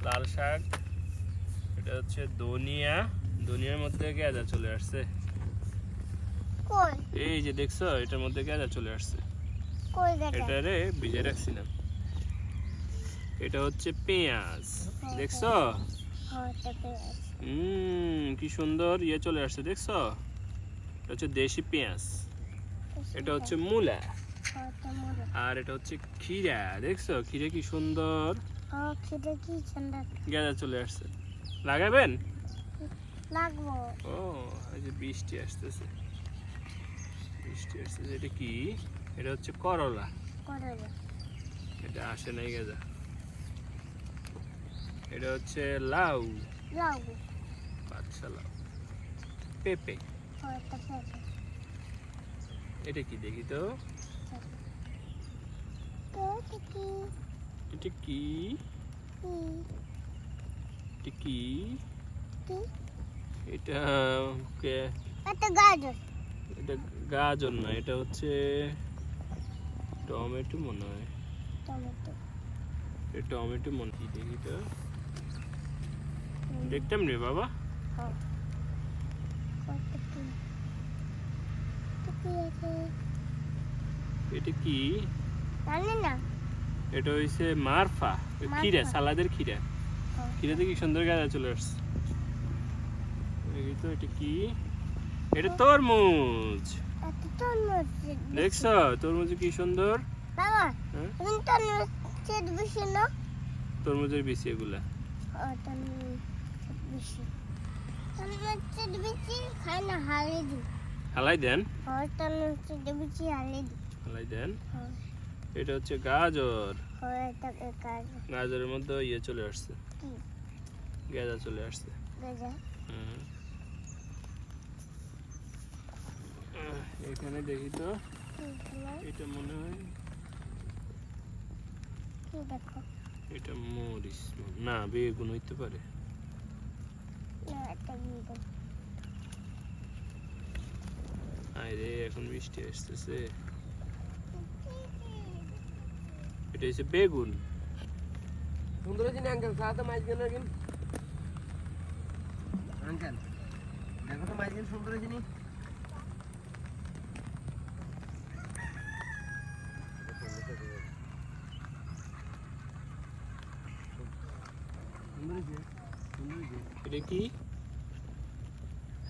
লাল শাক, এটা হচ্ছে ধনিয়া। ধনিয়ার মধ্যে গেঁদা চলে আসছে। এই যে দেখছো, এটার মধ্যে গেঁদা চলে আসছে। এটারে ভিজে রাখছিলাম। এটা হচ্ছে পেঁয়াজ, দেখছো? কি সুন্দর ইয়ে চলে আসছে, দেখছো? এটা হচ্ছে দেশি পেঁয়াজ। এটা হচ্ছে মূলা, আর এটা হচ্ছে খিরা, দেখছো? খিরা কি সুন্দর গেঁদা চলে আসছে। লাগাবেন? লাগবো। ও, এই যে বৃষ্টি আসতেছে, বৃষ্টি আসতেছে। এটা কি? এটা হচ্ছে করলা। এটা আসে নাই গেঁদা। এটা হচ্ছে লাউ, পাঁচশা লাউ। পেঁপে, এটা কি দেখি তো? এটা কি? এটা কি? এটা গাজর। এটা গাজর না, এটা হচ্ছে টমেটো মনে হয়। এটা টমেটো মনে হয়, দেখি তো। দেখতাম রে বাবা। এটা কি? জানি না। এটা হইছে মারফা, খিরা, সালাদের খিরা। খিরাতে কি সুন্দর গাঁদা চলে আসছে। দেখি তো, এটা কি? এটা তরমুজ, দেখছো? তরমুজ কি সুন্দর। বাবা, হ্যাঁ? তুমি তরমুজের বেশি না? তরমুজের বিচি এগুলা। তরমুজের বেশি খাই না, হারিয়ে দিই। হালাই দেন, তরমুজের বেশি হারিয়ে দিই। হালাই দেন। এটা হচ্ছে গাজর। গাজর। গাজরের মধ্যে ইয়ে চলে আসছে, গেঁদা চলে আসছে। এখানে দেখি তো, এটা মনে হয় দেখো, এটা মরিচ না, বেগুন হইতে পারে। আরে এখন বৃষ্টি আসতেছে। এটা হচ্ছে বেগুন। সুন্দর জিনিস আঙ্কেল, চা তো মাছ গেল কিন্তু আঙ্কেল, দেখো তো মাছ গেল সুন্দর জিনিস। এটা কি?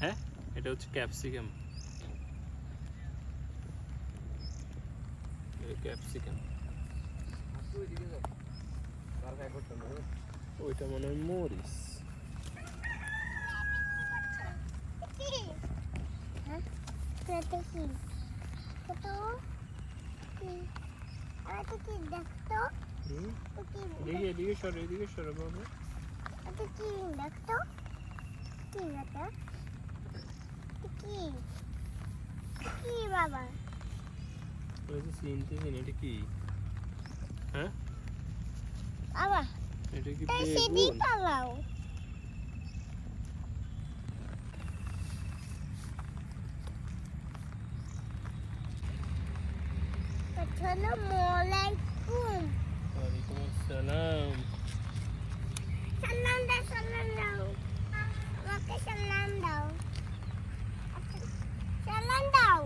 হ্যাঁ, এটা হচ্ছে ক্যাপসিকাম। ক্যাপসিকাম, ওইটা মনে হয় মরিচ। দেখি, এদিকে সরো, এদিকে সরো বাবা। দেখতো কি কি বাবা? চিনতেছি না, এটা কি? হ্যাঁ, আবার এটা কি সেদি বেগুন? পালাও। আসসালামু আলাইকুম। ওয়ালাইকুম আসসালাম। সালাম দাও, সালাম দাও, আমাকে সালাম দাও, সালাম দাও।